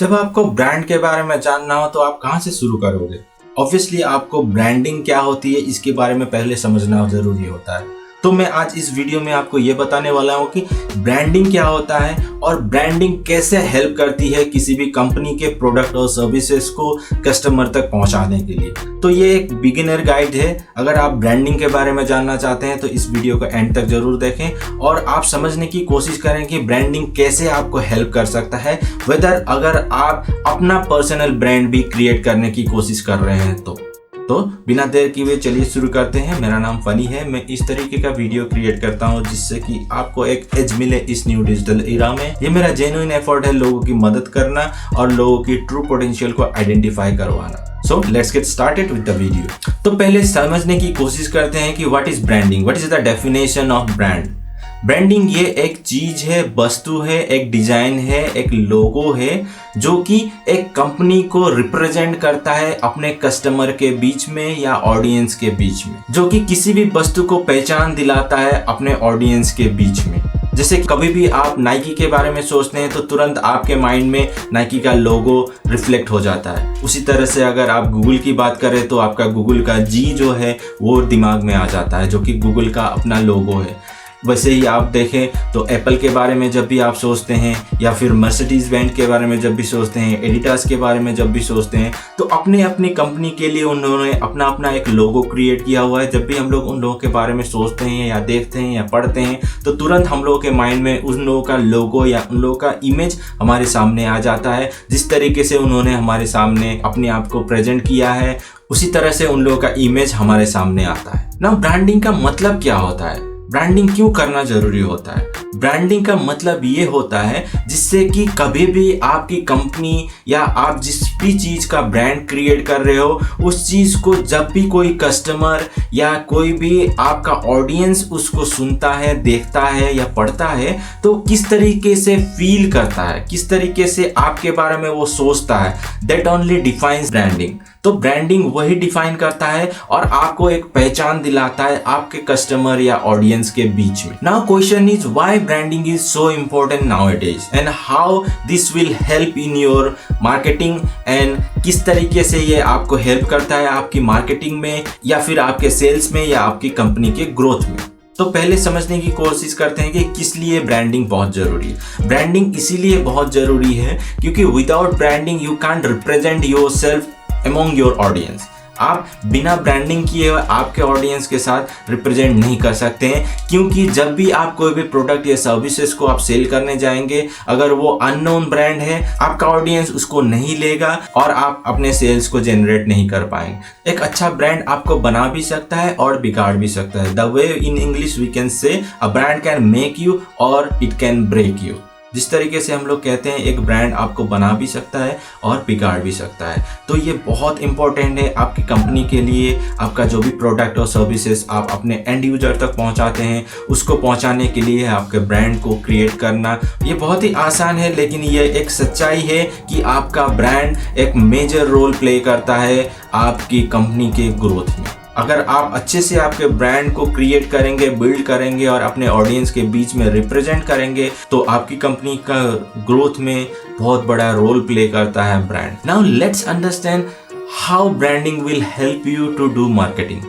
जब आपको ब्रांड के बारे में जानना हो तो आप कहाँ से शुरू करोगे? ऑब्वियसली आपको ब्रांडिंग क्या होती है इसके बारे में पहले समझना जरूरी होता है। तो मैं आज इस वीडियो में आपको ये बताने वाला हूँ कि ब्रांडिंग क्या होता है और ब्रांडिंग कैसे हेल्प करती है किसी भी कंपनी के प्रोडक्ट और सर्विसेज को कस्टमर तक पहुँचाने के लिए। तो ये एक बिगिनर गाइड है। अगर आप ब्रांडिंग के बारे में जानना चाहते हैं तो इस वीडियो को एंड तक जरूर देखें और आप समझने की कोशिश करें कि ब्रांडिंग कैसे आपको हेल्प कर सकता है, वेदर अगर आप अपना पर्सनल ब्रांड भी क्रिएट करने की कोशिश कर रहे हैं तो बिना देर किए चलिए शुरू करते हैं। मेरा नाम फनी है। मैं इस तरीके का वीडियो क्रिएट करता हूं जिससे कि आपको एक एज मिले इस न्यू डिजिटल एरा में। ये मेरा जेन्युइन एफर्ट है लोगों की मदद करना और लोगों की ट्रू पोटेंशियल को आइडेंटिफाई करवाना। So let's get started with the video. तो पहले समझने की कोशिश करते हैं कि what is branding, what is the definition of brand. Branding ये एक चीज है, वस्तु है, एक डिजाइन है, एक लोगो है जो कि एक कंपनी को रिप्रेजेंट करता है अपने कस्टमर के बीच में या ऑडियंस के बीच में, जो कि किसी भी वस्तु को पहचान दिलाता है अपने ऑडियंस के बीच में। जैसे कभी भी आप नाइकी के बारे में सोचते हैं तो तुरंत आपके माइंड में नाइकी का लोगो रिफ्लेक्ट हो जाता है। उसी तरह से अगर आप गूगल की बात करें तो आपका गूगल का जी जो है वो दिमाग में आ जाता है, जो कि गूगल का अपना लोगो है। वैसे ही आप देखें तो एप्पल के बारे में जब भी आप सोचते हैं या फिर मर्सिडीज बेंज के बारे में जब भी सोचते हैं, एडिडास के बारे में जब भी सोचते हैं, तो अपने अपनी कंपनी के लिए उन्होंने अपना अपना एक लोगो क्रिएट किया हुआ है। जब भी हम लोग उन लोगों के बारे में सोचते हैं या देखते हैं या पढ़ते हैं तो तुरंत हम लोगों के माइंड में उन लोगों का लोगो या उन लोगों का इमेज हमारे सामने आ जाता है। जिस तरीके से उन्होंने हमारे सामने अपने आप को प्रेजेंट किया है उसी तरह से उन लोगों का इमेज हमारे सामने आता है। ना ब्रांडिंग का मतलब क्या होता है, ब्रांडिंग क्यों करना जरूरी होता है? ब्रांडिंग का मतलब ये होता है जिससे कि कभी भी आपकी कंपनी या आप जिस भी चीज़ का ब्रांड क्रिएट कर रहे हो उस चीज़ को जब भी कोई कस्टमर या कोई भी आपका ऑडियंस उसको सुनता है, देखता है या पढ़ता है तो किस तरीके से फील करता है, किस तरीके से आपके बारे में वो सोचता है, दैट ओनली डिफाइंस ब्रांडिंग। तो ब्रांडिंग वही डिफाइन करता है और आपको एक पहचान दिलाता है आपके कस्टमर या ऑडियंस के बीच में। Now question is why branding is so important nowadays and how this will help in your marketing and किस तरीके से ये आपको हेल्प करता है आपकी मार्केटिंग में या फिर आपके सेल्स में या आपकी कंपनी के ग्रोथ में। तो पहले समझने की कोशिश करते हैं कि किस लिए ब्रांडिंग बहुत जरूरी है। ब्रांडिंग इसीलिए बहुत जरूरी है क्योंकि without branding you can represent yourself among your audience। आप बिना ब्रांडिंग किए आपके ऑडियंस के साथ रिप्रेजेंट नहीं कर सकते हैं, क्योंकि जब भी आप कोई भी प्रोडक्ट या सर्विसेज को आप सेल करने जाएंगे अगर वो अननोन ब्रांड है आपका ऑडियंस उसको नहीं लेगा और आप अपने सेल्स को जनरेट नहीं कर पाएंगे। एक अच्छा ब्रांड आपको बना भी सकता है और बिगाड़ भी सकता है। The way in English we can say a brand can make you और इट कैन ब्रेक यू। जिस तरीके से हम लोग कहते हैं एक ब्रांड आपको बना भी सकता है और बिगाड़ भी सकता है। तो ये बहुत इंपॉर्टेंट है आपकी कंपनी के लिए। आपका जो भी प्रोडक्ट और सर्विसेज आप अपने एंड यूजर तक पहुंचाते हैं उसको पहुंचाने के लिए आपके ब्रांड को क्रिएट करना ये बहुत ही आसान है, लेकिन ये एक सच्चाई है कि आपका ब्रांड एक मेजर रोल प्ले करता है आपकी कंपनी के ग्रोथ में। अगर आप अच्छे से आपके ब्रांड को क्रिएट करेंगे, बिल्ड करेंगे और अपने ऑडियंस के बीच में रिप्रेजेंट करेंगे तो आपकी कंपनी का ग्रोथ में बहुत बड़ा रोल प्ले करता है brand. Now let's understand how branding will help you to do marketing.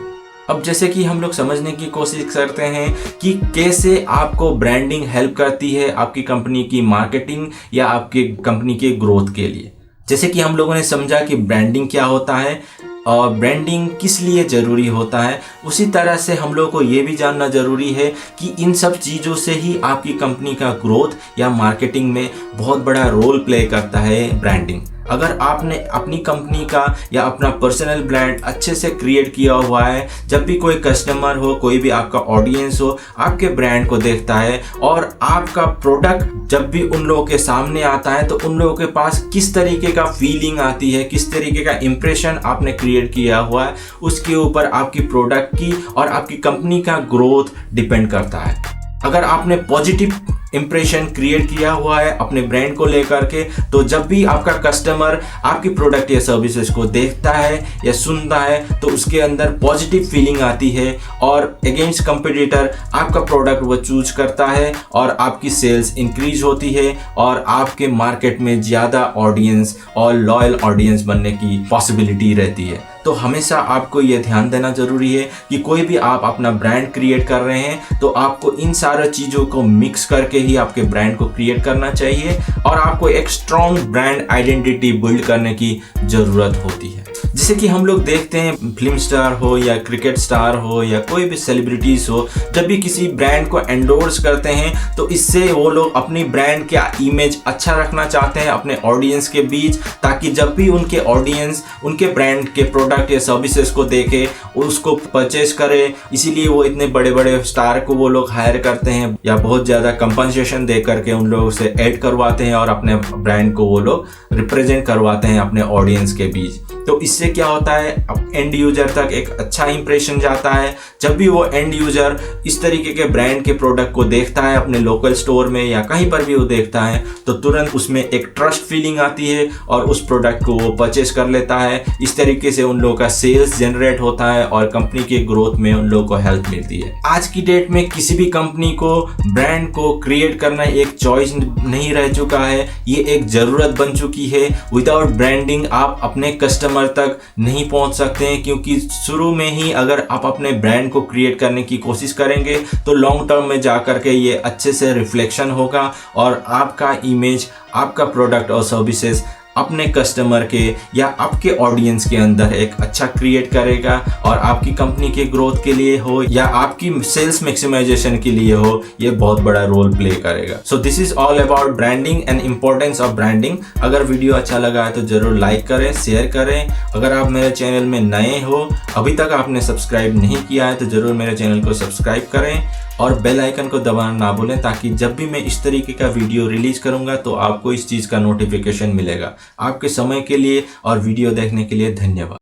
अब जैसे कि हम लोग समझने की कोशिश करते हैं कि कैसे आपको ब्रांडिंग हेल्प करती है आपकी कंपनी की मार्केटिंग या आपकी कंपनी के ग्रोथ के लिए। जैसे कि हम लोगों ने समझा कि ब्रांडिंग क्या होता है और ब्रांडिंग किस लिए ज़रूरी होता है, उसी तरह से हम लोग को ये भी जानना ज़रूरी है कि इन सब चीज़ों से ही आपकी कंपनी का ग्रोथ या मार्केटिंग में बहुत बड़ा रोल प्ले करता है ब्रांडिंग। अगर आपने अपनी कंपनी का या अपना पर्सनल ब्रांड अच्छे से क्रिएट किया हुआ है, जब भी कोई कस्टमर हो, कोई भी आपका ऑडियंस हो, आपके ब्रांड को देखता है और आपका प्रोडक्ट जब भी उन लोगों के सामने आता है तो उन लोगों के पास किस तरीके का फीलिंग आती है, किस तरीके का इंप्रेशन आपने क्रिएट किया हुआ है, उसके ऊपर आपकी प्रोडक्ट की और आपकी कंपनी का ग्रोथ डिपेंड करता है। अगर आपने पॉजिटिव इम्प्रेशन क्रिएट किया हुआ है अपने ब्रांड को लेकर के, तो जब भी आपका कस्टमर आपकी प्रोडक्ट या सर्विसेज को देखता है या सुनता है तो उसके अंदर पॉजिटिव फीलिंग आती है और अगेंस्ट कंपटीटर आपका प्रोडक्ट वो चूज करता है और आपकी सेल्स इंक्रीज होती है और आपके मार्केट में ज़्यादा ऑडियंस और लॉयल ऑडियंस बनने की पॉसिबिलिटी रहती है। तो हमेशा आपको ये ध्यान देना जरूरी है कि कोई भी आप अपना ब्रांड क्रिएट कर रहे हैं तो आपको इन सारे चीज़ों को मिक्स करके ही आपके ब्रांड को क्रिएट करना चाहिए और आपको एक स्ट्रॉन्ग ब्रांड आइडेंटिटी बिल्ड करने की ज़रूरत होती है। जैसे कि हम लोग देखते हैं फिल्म स्टार हो या क्रिकेट स्टार हो या कोई भी सेलिब्रिटीज़ हो, जब भी किसी ब्रांड को एंडोर्स करते हैं तो इससे वो लोग अपनी ब्रांड का इमेज अच्छा रखना चाहते हैं अपने ऑडियंस के बीच, ताकि जब भी उनके ऑडियंस उनके ब्रांड के प्रोडक्ट या सर्विसेज को देखे उसको परचेज करे। इसीलिए वो इतने बड़े बड़े स्टार को वो लोग हायर करते हैं या बहुत ज़्यादा कंपनसेशन दे करके उन लोगों से ऐड करवाते हैं और अपने ब्रांड को वो लोग रिप्रेजेंट करवाते हैं अपने ऑडियंस के बीच। तो इससे क्या होता है, एंड यूजर तक एक अच्छा इंप्रेशन जाता है। जब भी वो एंड यूजर इस तरीके के ब्रांड के प्रोडक्ट को देखता है अपने लोकल स्टोर में या कहीं पर भी वो देखता है तो तुरंत उसमें एक ट्रस्ट फीलिंग आती है और उस प्रोडक्ट को वो परचेज कर लेता है। इस तरीके से उन लोगों का सेल्स जनरेट होता है और कंपनी के ग्रोथ में उन लोगों को हेल्प मिलती है। आज की डेट में किसी भी कंपनी को ब्रांड को क्रिएट करना एक चॉइस नहीं रह चुका है, ये एक ज़रूरत बन चुकी है। विदाउट ब्रांडिंग आप अपने कस्टमर तक नहीं पहुंच सकते हैं, क्योंकि शुरू में ही अगर आप अपने ब्रांड को क्रिएट करने की कोशिश करेंगे तो लॉन्ग टर्म में जाकर के ये अच्छे से रिफ्लेक्शन होगा और आपका इमेज, आपका प्रोडक्ट और सर्विसेज अपने कस्टमर के या आपके ऑडियंस के अंदर एक अच्छा क्रिएट करेगा और आपकी कंपनी के ग्रोथ के लिए हो या आपकी सेल्स मैक्सिमाइजेशन के लिए हो, ये बहुत बड़ा रोल प्ले करेगा। So this is all about branding and importance of branding. अगर वीडियो अच्छा लगा है तो जरूर लाइक करें, शेयर करें। अगर आप मेरे चैनल में नए हो, अभी तक आपने सब्सक्राइब नहीं किया है तो जरूर मेरे चैनल को सब्सक्राइब करें और बेल आइकन को दबाना ना भूलें, ताकि जब भी मैं इस तरीके का वीडियो रिलीज करूंगा तो आपको इस चीज़ का नोटिफिकेशन मिलेगा। आपके समय के लिए और वीडियो देखने के लिए धन्यवाद।